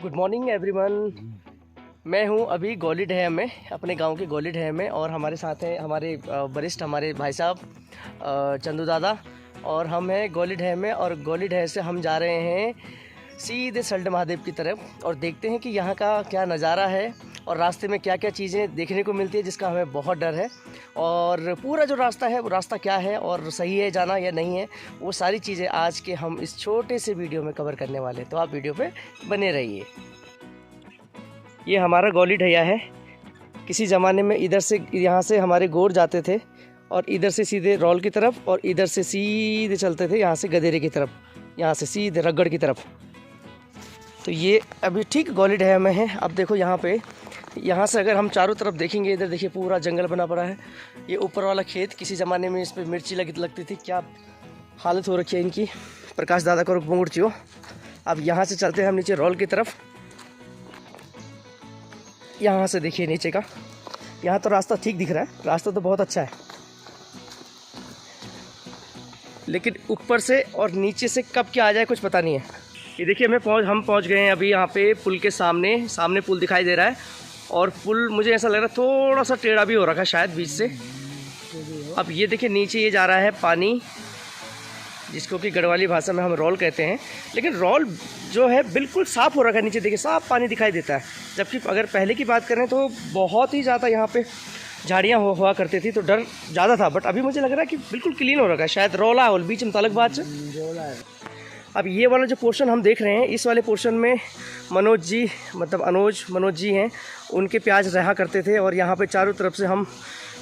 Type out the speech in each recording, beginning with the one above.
Good morning everyone. मैं हूं अभी गौली डैम में, अपने गांव के गौली डैम में, और हमारे साथ हैं हमारे वरिष्ठ हमारे भाई साहब चंदू दादा, और हम हैं गौली डैम में। और गौली डैम से हम जा रहे हैं सीधे सल्ट महादेव की तरफ, और देखते हैं कि यहाँ का क्या नज़ारा है और रास्ते में क्या क्या चीज़ें देखने को मिलती है जिसका हमें बहुत डर है। और पूरा जो रास्ता है वो रास्ता क्या है और सही है जाना या नहीं है, वो सारी चीज़ें आज के हम इस छोटे से वीडियो में कवर करने वाले हैं, तो आप वीडियो पे बने रहिए। ये हमारा गौली ढैया है। किसी ज़माने में इधर से यहाँ से हमारे गोर जाते थे और इधर से सीधे रौल की तरफ, और इधर से सीधे चलते थे यहाँ से गदेरे की तरफ, यहाँ से सीधे रगड़ की तरफ। तो ये अभी ठीक गौली ढैया में है। अब देखो यहाँ पे, यहाँ से अगर हम चारों तरफ देखेंगे, इधर देखिए पूरा जंगल बना पड़ा है। ये ऊपर वाला खेत, किसी ज़माने में इस पर मिर्ची लगती थी, क्या हालत हो रखी है इनकी, प्रकाश दादा को मुड़चियो। अब यहाँ से चलते हैं हम नीचे रौल की तरफ। यहाँ से देखिए नीचे का, यहाँ तो रास्ता ठीक दिख रहा है, रास्ता तो बहुत अच्छा है, लेकिन ऊपर से और नीचे से कब क्या आ जाए कुछ पता नहीं है। ये देखिए हम पहुँच गए हैं अभी यहाँ पे पुल के सामने पुल दिखाई दे रहा है, और पुल मुझे ऐसा लग रहा है थोड़ा सा टेढ़ा भी हो रखा है शायद बीच से। अब ये देखिए नीचे ये जा रहा है पानी, जिसको कि गढ़वाली भाषा में हम रौल कहते हैं, लेकिन रौल जो है बिल्कुल साफ़ हो रखा है। नीचे देखिए साफ पानी दिखाई देता है, जबकि अगर पहले की बात करें तो बहुत ही ज़्यादा यहाँ पे झाड़ियाँ हुआ करती थी, तो डर ज़्यादा था। बट अभी मुझे लग रहा है कि बिल्कुल क्लीन हो रखा है, शायद रौला और बीच में तलक बात है। अब ये वाला जो पोर्शन हम देख रहे हैं, इस वाले पोर्शन में मनोज जी हैं, उनके प्याज रहा करते थे, और यहाँ पे चारों तरफ से हम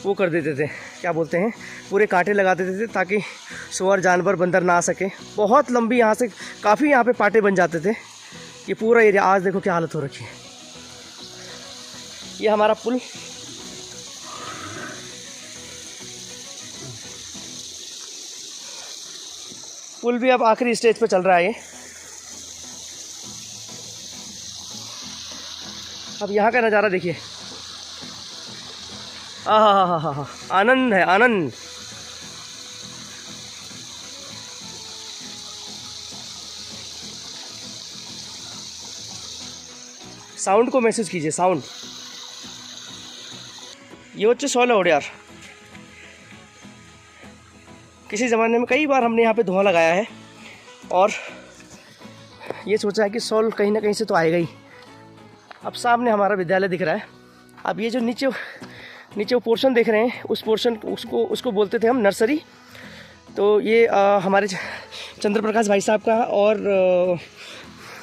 वो कर देते थे, क्या बोलते हैं, पूरे कांटे लगा देते थे ताकि सुअर जानवर बंदर ना आ सके। बहुत लंबी यहाँ से काफ़ी यहाँ पे पाटे बन जाते थे। ये पूरा एरिया आज देखो क्या हालत हो रखी है। ये हमारा पुल, पुल भी अब आखिरी स्टेज पे चल रहा है ये। अब यहाँ का नज़ारा देखिए, आहा, आनंद है, आनंद। साउंड को महसूस कीजिए, साउंड। ये बच्चे सोलह हो यार। किसी ज़माने में कई बार हमने यहाँ पे धुआं लगाया है, और ये सोचा है कि सॉल कहीं ना कहीं से तो आएगा ही। अब सामने हमारा विद्यालय दिख रहा है। अब ये जो नीचे वो पोर्शन देख रहे हैं, उस पोर्शन उसको बोलते थे हम नर्सरी। तो ये हमारे चंद्र प्रकाश भाई साहब का, और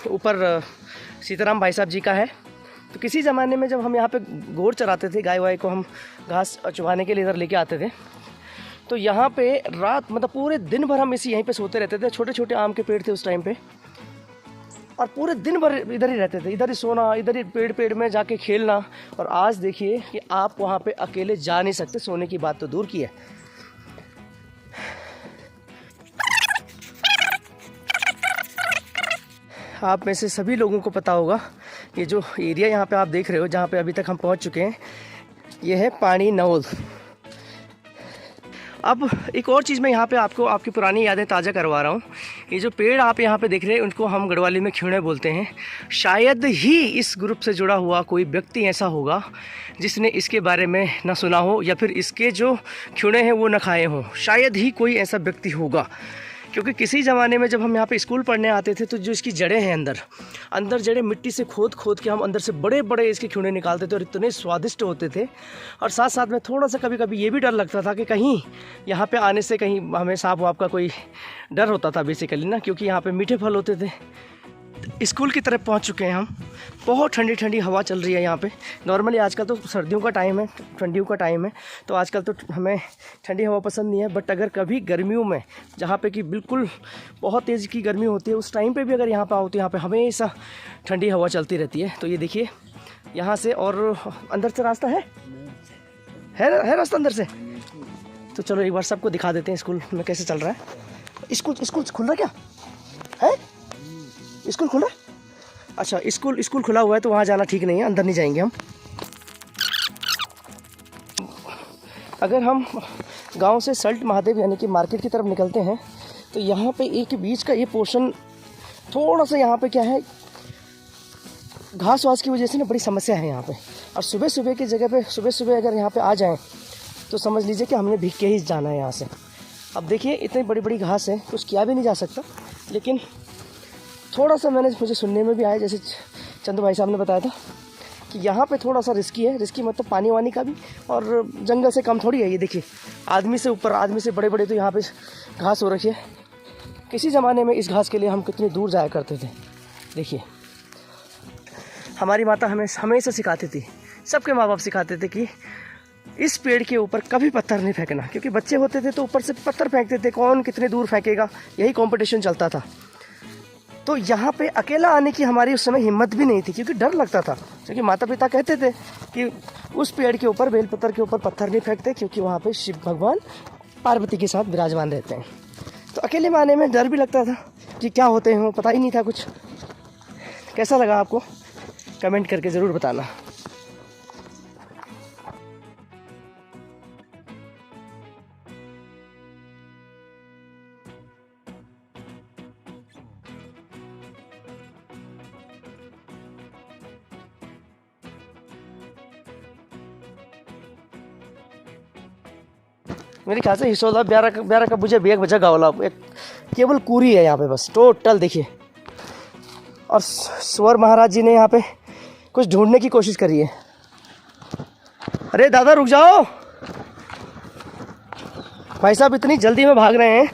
ऊपर सीताराम भाई साहब जी का है। तो किसी ज़माने में जब हम यहाँ पे गोर चराते थे, गाय वाय को हम घास चुगाने के लिए इधर लेके आते थे, तो यहाँ पे रात मतलब पूरे दिन भर हम यहीं पे सोते रहते थे। छोटे छोटे आम के पेड़ थे उस टाइम पे, और पूरे दिन भर इधर ही रहते थे, इधर ही सोना, इधर ही पेड़ में जाके खेलना। और आज देखिए कि आप वहाँ पे अकेले जा नहीं सकते, सोने की बात तो दूर की है। आप में से सभी लोगों को पता होगा, ये जो एरिया यहाँ पे आप देख रहे हो, जहाँ पे अभी तक हम पहुँच चुके हैं, ये है पानी नौल। अब एक और चीज़ मैं यहाँ पे आपको आपकी पुरानी यादें ताज़ा करवा रहा हूँ। ये जो पेड़ आप यहाँ पे देख रहे हैं, उनको हम गढ़वाली में खिवड़े बोलते हैं। शायद ही इस ग्रुप से जुड़ा हुआ कोई व्यक्ति ऐसा होगा जिसने इसके बारे में ना सुना हो, या फिर इसके जो खिवड़े हैं वो न खाए हों। शायद ही कोई ऐसा व्यक्ति होगा, क्योंकि किसी ज़माने में जब हम यहाँ पे स्कूल पढ़ने आते थे, तो जो इसकी जड़ें हैं अंदर जड़ें मिट्टी से खोद के हम अंदर से बड़े बड़े इसके खिवड़े निकालते थे, और इतने स्वादिष्ट होते थे। और साथ साथ में थोड़ा सा कभी कभी ये भी डर लगता था कि कहीं यहाँ पे आने से कहीं हमें सांप वाप का कोई डर होता था बेसिकली ना, क्योंकि यहाँ पे मीठे फल होते थे। स्कूल की तरफ पहुंच चुके हैं हम। बहुत ठंडी ठंडी हवा चल रही है यहाँ पे। नॉर्मली आजकल तो सर्दियों का टाइम है, ठंडियों का टाइम है, तो आजकल तो हमें ठंडी हवा पसंद नहीं है। बट अगर कभी गर्मियों में, जहाँ पे कि बिल्कुल बहुत तेज़ की गर्मी होती है, उस टाइम पे भी अगर यहाँ पे आओ तो यहाँ पे हमेशा ठंडी हवा चलती रहती है। तो ये देखिए यहाँ से, और अंदर से रास्ता है रास्ता अंदर से। तो चलो एक बार सबको दिखा देते हैं स्कूल में कैसे चल रहा है। स्कूल खुल रहा क्या है? स्कूल खुला? अच्छा, स्कूल खुला हुआ है, तो वहाँ जाना ठीक नहीं है, अंदर नहीं जाएंगे हम। अगर हम गांव से सल्ट महादेव यानी कि मार्केट की तरफ निकलते हैं, तो यहाँ पे एक बीच का ये पोर्शन थोड़ा सा यहाँ पे क्या है, घास वास की वजह से ना बड़ी समस्या है यहाँ पे। और सुबह सुबह की जगह पे सुबह अगर यहाँ पे आ जाएं तो समझ लीजिए कि हमने भीग के ही जाना है यहाँ से। अब देखिए इतनी बड़ी बड़ी घास है, कुछ किया भी नहीं जा सकता, लेकिन थोड़ा सा मुझे सुनने में भी आया, जैसे चंदू भाई साहब ने बताया था कि यहाँ पे थोड़ा सा रिस्की मतलब पानी वानी का भी, और जंगल से कम थोड़ी है। ये देखिए आदमी से ऊपर, आदमी से बड़े बड़े तो यहाँ पे घास हो रखी है। किसी ज़माने में इस घास के लिए हम कितनी दूर जाया करते थे। देखिए हमारी माता हमें हमेशा सिखाती थी, सबके माँ बाप सिखाते थे कि इस पेड़ के ऊपर कभी पत्थर नहीं फेंकना, क्योंकि बच्चे होते थे तो ऊपर से पत्थर फेंकते थे, कौन कितने दूर फेंकेगा, यही कंपटीशन चलता था। तो यहाँ पे अकेला आने की हमारी उस समय हिम्मत भी नहीं थी, क्योंकि डर लगता था, क्योंकि माता पिता कहते थे कि उस पेड़ के ऊपर, बेलपत्र के ऊपर पत्थर नहीं फेंकते, क्योंकि वहाँ पे शिव भगवान पार्वती के साथ विराजमान रहते हैं। तो अकेले में आने में डर भी लगता था कि क्या होते हैं, पता ही नहीं था कुछ। कैसा लगा आपको कमेंट करके ज़रूर बताना। मेरे ख्याल से हिसोला ब्यारा का मुझे भी एक बजा गावला, एक केवल कुरी है यहाँ पे बस टोटल। देखिए और स्वर महाराज जी ने यहाँ पे कुछ ढूंढने की कोशिश करी है। अरे दादा रुक जाओ, भाई साहब इतनी जल्दी में भाग रहे हैं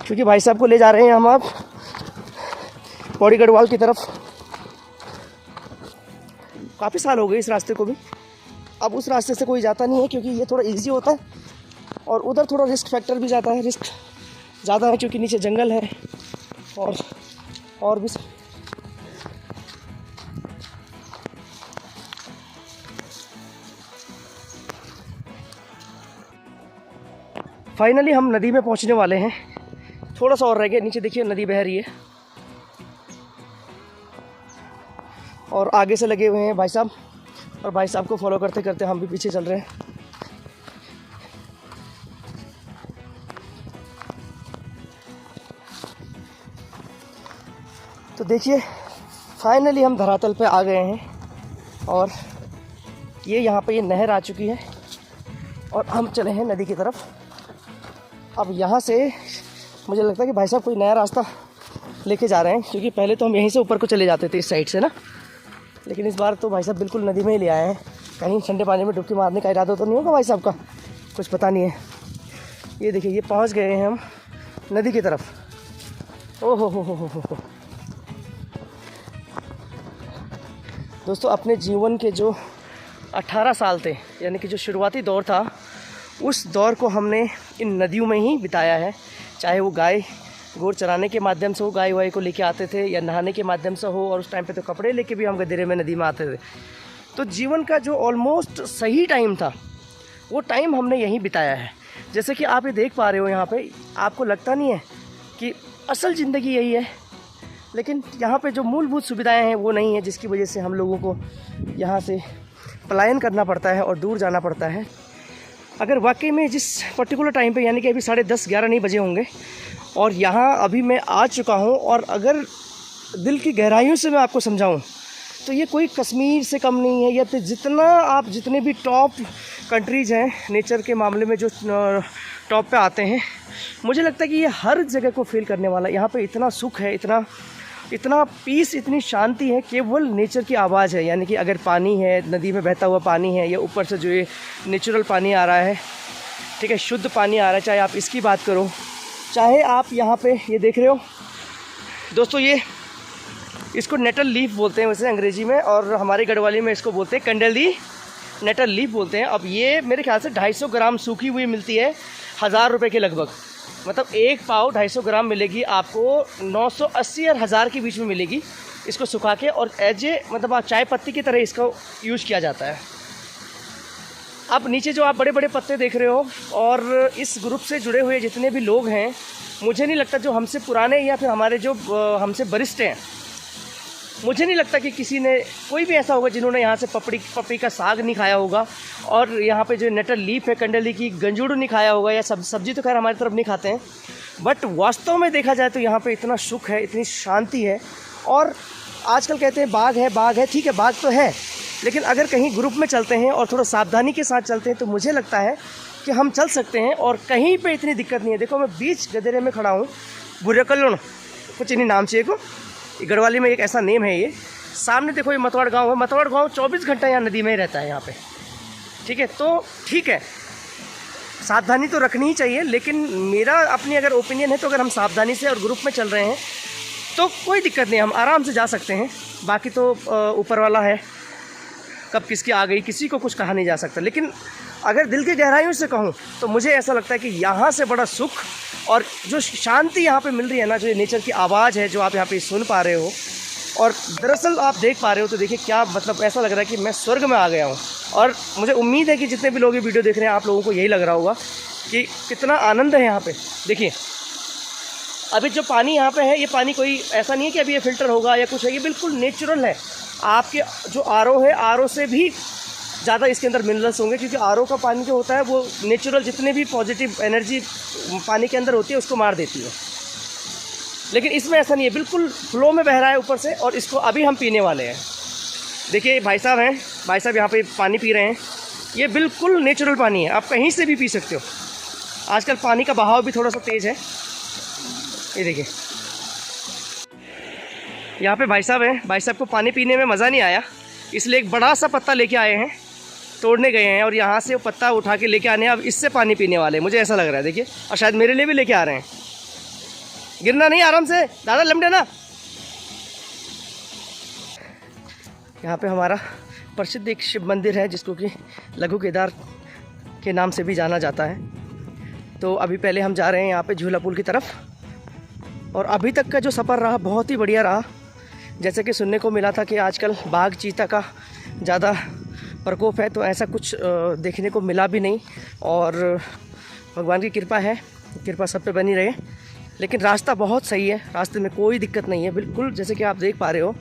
क्योंकि भाई साहब को ले जा रहे हैं हम आप पौड़ी गढ़वाल की तरफ। काफ़ी साल हो गए इस रास्ते को भी, अब उस रास्ते से कोई जाता नहीं है क्योंकि ये थोड़ा इजी होता है, और उधर थोड़ा रिस्क फैक्टर भी जाता है, रिस्क ज़्यादा है क्योंकि नीचे जंगल है और भी। फाइनली हम नदी में पहुंचने वाले हैं, थोड़ा सा और रह गया। नीचे देखिए नदी बह रही है और आगे से लगे हुए हैं भाई साहब, और भाई साहब को फॉलो करते करते हम भी पीछे चल रहे हैं। तो देखिए फाइनली हम धरातल पे आ गए हैं और ये यहाँ पे ये नहर आ चुकी है और हम चले हैं नदी की तरफ। अब यहाँ से मुझे लगता है कि भाई साहब कोई नया रास्ता लेके जा रहे हैं, क्योंकि पहले तो हम यहीं से ऊपर को चले जाते थे इस साइड से ना, लेकिन इस बार तो भाई साहब बिल्कुल नदी में ही ले आए हैं। कहीं ठंडे पानी में डुबकी मारने का इरादा तो नहीं होगा भाई साहब का, कुछ पता नहीं है। ये देखिए ये पहुँच गए हैं हम नदी की तरफ। ओ हो। दोस्तों अपने जीवन के जो 18 साल थे, यानी कि जो शुरुआती दौर था, उस दौर को हमने इन नदियों में ही बिताया है। चाहे वो गाय गोर चराने के माध्यम से हो, गाय वाय को लेके आते थे, या नहाने के माध्यम से हो, और उस टाइम पे तो कपड़े लेके भी हम गदेरे में नदी में आते थे। तो जीवन का जो ऑलमोस्ट सही टाइम था वो टाइम हमने यहीं बिताया है। जैसे कि आप ये देख पा रहे हो यहाँ पे, आपको लगता नहीं है कि असल ज़िंदगी यही है, लेकिन यहाँ पे जो मूलभूत सुविधाएं हैं वो नहीं है, जिसकी वजह से हम लोगों को यहाँ से पलायन करना पड़ता है और दूर जाना पड़ता है। अगर वाकई में जिस पर्टिकुलर टाइम पे, यानी कि अभी 10:30-11 नहीं बजे होंगे और यहाँ अभी मैं आ चुका हूँ, और अगर दिल की गहराइयों से मैं आपको समझाऊँ तो ये कोई कश्मीर से कम नहीं है, या फिर जितने भी टॉप कंट्रीज़ हैं नेचर के मामले में जो टॉप पे आते हैं, मुझे लगता है कि ये हर जगह को फील करने वाला। यहाँ पे इतना सुख है, इतना पीस, इतनी शांति है, केवल नेचर की आवाज़ है। यानी कि अगर पानी है, नदी में बहता हुआ पानी है, या ऊपर से जो ये नेचुरल पानी आ रहा है, ठीक है, शुद्ध पानी आ रहा है, चाहे आप इसकी बात करो, चाहे आप यहाँ पे ये देख रहे हो दोस्तों, ये इसको नेटल लीफ बोलते हैं वैसे अंग्रेजी में, और हमारे गढ़वाली में इसको बोलते हैं कंडेली नेटल लीफ बोलते हैं। अब ये मेरे ख्याल से 250 ग्राम सूखी हुई मिलती है 1000 रुपये के लगभग, मतलब एक पाव 250 ग्राम मिलेगी आपको 980 और 1000 के बीच में मिलेगी इसको सुखा के, और एज ए मतलब आप चाय पत्ती की तरह इसका यूज़ किया जाता है। अब नीचे जो आप बड़े बड़े पत्ते देख रहे हो, और इस ग्रुप से जुड़े हुए जितने भी लोग हैं, मुझे नहीं लगता जो हमसे पुराने या फिर हमारे जो हमसे वरिष्ठ हैं, मुझे नहीं लगता कि कोई भी ऐसा होगा जिन्होंने यहाँ से पपड़ी का साग नहीं खाया होगा, और यहाँ पे जो नेटल लीफ है कंडली की गंजूड़ू नहीं खाया होगा, या सब्जी तो खैर हमारी तरफ नहीं खाते हैं, बट वास्तव में देखा जाए तो यहाँ पे इतना सुख है, इतनी शांति है। और आजकल कहते हैं बाघ है, ठीक है बाघ तो है, लेकिन अगर कहीं ग्रुप में चलते हैं और थोड़ा सावधानी के साथ चलते हैं तो मुझे लगता है कि हम चल सकते हैं और कहीं पे इतनी दिक्कत नहीं है। देखो मैं बीच गदेरे में खड़ा हूँ, बुरेकल्लोन कुछ इन्हीं नाम से को, गढ़वाली में एक ऐसा नेम है ये। सामने देखो ये मतवाड़ गाँव है, मतवाड़ गाँव 24 घंटा यहाँ नदी में ही रहता है यहाँ पे, ठीक है। तो ठीक है, सावधानी तो रखनी ही चाहिए, लेकिन मेरा अपनी अगर ओपिनियन है तो अगर हम सावधानी से और ग्रुप में चल रहे हैं तो कोई दिक्कत नहीं, हम आराम से जा सकते हैं। बाकी तो ऊपर वाला है, कब किसकी आ गई किसी को कुछ कहा नहीं जा सकता। लेकिन अगर दिल की गहराइयों से कहूँ तो मुझे ऐसा लगता है कि यहाँ से बड़ा सुख और जो शांति यहाँ पे मिल रही है ना, जो ये नेचर की आवाज़ है जो आप यहाँ पे सुन पा रहे हो और दरअसल आप देख पा रहे हो, तो देखिए क्या मतलब ऐसा लग रहा है कि मैं स्वर्ग में आ गया हूँ। और मुझे उम्मीद है कि जितने भी लोग ये वीडियो देख रहे हैं आप लोगों को यही लग रहा होगा कि कितना आनंद है यहाँ पे। देखिए अभी जो पानी यहाँ पे है, ये पानी कोई ऐसा नहीं है कि अभी ये फ़िल्टर होगा या कुछ है, ये बिल्कुल नेचुरल है। आपके जो आरओ है, आरओ से भी ज़्यादा इसके अंदर मिनरल्स होंगे, क्योंकि आरओ का पानी जो होता है वो नेचुरल जितने भी पॉजिटिव एनर्जी पानी के अंदर होती है उसको मार देती है। लेकिन इसमें ऐसा नहीं है, बिल्कुल फ्लो में बह रहा है ऊपर से, और इसको अभी हम पीने वाले हैं। देखिए भाई साहब हैं, भाई साहब यहाँ पे पानी पी रहे हैं, ये बिल्कुल नेचुरल पानी है, आप कहीं से भी पी सकते हो। आजकल पानी का बहाव भी थोड़ा सा तेज़ है। ये देखिए यहाँ पे भाई साहब हैं, भाई साहब को पानी पीने में मज़ा नहीं आया, इसलिए एक बड़ा सा पत्ता लेके आए हैं, तोड़ने गए हैं और यहाँ से वो पत्ता उठा के लेके आने, अब इससे पानी पीने वाले हैं, मुझे ऐसा लग रहा है। देखिए, और शायद मेरे लिए भी लेके आ रहे हैं। गिरना नहीं, आराम से दादा, लमडे ना। यहाँ पे हमारा प्रसिद्ध एक शिव मंदिर है जिसको कि लघु केदार के नाम से भी जाना जाता है। तो अभी पहले हम जा रहे हैं यहाँ पे झूला पुल की तरफ, और अभी तक का जो सफ़र रहा बहुत ही बढ़िया रहा। जैसे कि सुनने को मिला था कि आजकल बाघ चीता का ज़्यादा प्रकोप है, तो ऐसा कुछ देखने को मिला भी नहीं, और भगवान की कृपा है, कृपा सब पे बनी रहे। लेकिन रास्ता बहुत सही है, रास्ते में कोई दिक्कत नहीं है, बिल्कुल जैसे कि आप देख पा रहे हो,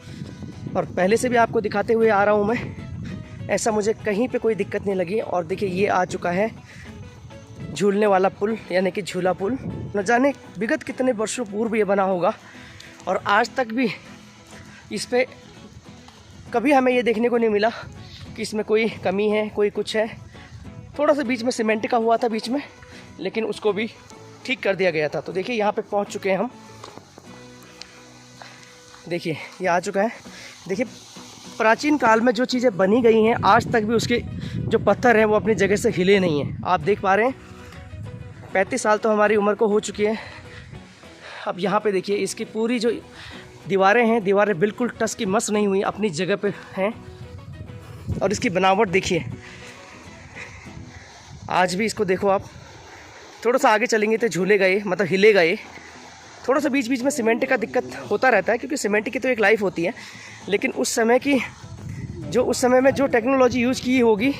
और पहले से भी आपको दिखाते हुए आ रहा हूँ मैं, ऐसा मुझे कहीं पे कोई दिक्कत नहीं लगी। और देखिए ये आ चुका है झूलने वाला पुल, यानी कि झूला पुल। न जाने विगत कितने वर्षों पूर्व ये बना होगा, और आज तक भी इस पर कभी हमें ये देखने को नहीं मिला कि इसमें कोई कमी है, कोई कुछ है। थोड़ा सा बीच में सीमेंट का हुआ था बीच में, लेकिन उसको भी ठीक कर दिया गया था। तो देखिए यहाँ पे पहुँच चुके हैं हम, देखिए ये आ चुका है। देखिए प्राचीन काल में जो चीज़ें बनी गई हैं आज तक भी उसके जो पत्थर हैं वो अपनी जगह से हिले नहीं हैं। आप देख पा रहे हैं 35 साल तो हमारी उम्र को हो चुकी है। अब यहाँ पे देखिए इसकी पूरी जो दीवारें हैं, दीवारें बिल्कुल टस की मस नहीं हुई, अपनी जगह पे हैं। और इसकी बनावट देखिए, आज भी इसको देखो आप, थोड़ा सा आगे चलेंगे तो झूलेगा ये, मतलब हिलेगा ये। थोड़ा सा बीच बीच में सीमेंट का दिक्कत होता रहता है, क्योंकि सीमेंट की तो एक लाइफ होती है, लेकिन उस समय की उस समय में जो टेक्नोलॉजी यूज़ की होगी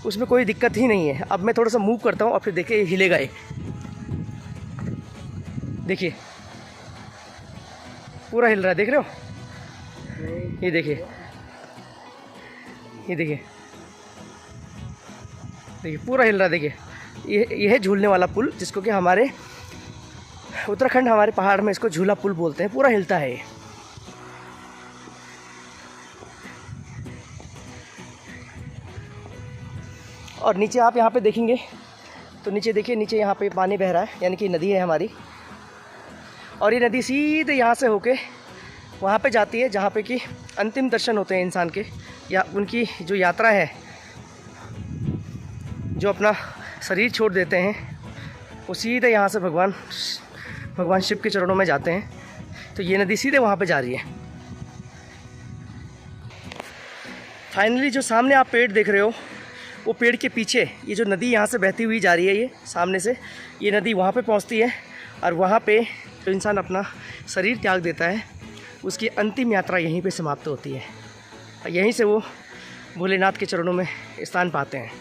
उसमें कोई दिक्कत ही नहीं है। अब मैं थोड़ा सा मूव करता हूँ और फिर देखिए हिलेगा ये, देखिए पूरा हिल रहा है, देख रहे हो, ये देखिए, ये देखिए, देखिए पूरा हिल रहा है। देखिए ये है झूलने वाला पुल, जिसको कि हमारे उत्तराखंड, हमारे पहाड़ में इसको झूला पुल बोलते हैं। पूरा हिलता है ये। और नीचे आप यहाँ पे देखेंगे तो नीचे देखिए, नीचे यहाँ पे पानी बह रहा है, यानी कि नदी है हमारी, और ये नदी सीधे यहाँ से होके वहाँ पे जाती है जहाँ पे कि अंतिम दर्शन होते हैं इंसान के, या उनकी जो यात्रा है, जो अपना शरीर छोड़ देते हैं, वो सीधे यहाँ से भगवान शिव के चरणों में जाते हैं। तो ये नदी सीधे वहाँ पे जा रही है। फाइनली जो सामने आप पेड़ देख रहे हो, वो पेड़ के पीछे ये जो नदी यहाँ से बहती हुई जा रही है, ये सामने से ये नदी वहाँ पे पहुँचती है, और वहाँ पे जो इंसान अपना शरीर त्याग देता है उसकी अंतिम यात्रा यहीं पे समाप्त होती है। यहीं से वो भोलेनाथ के चरणों में स्थान पाते हैं।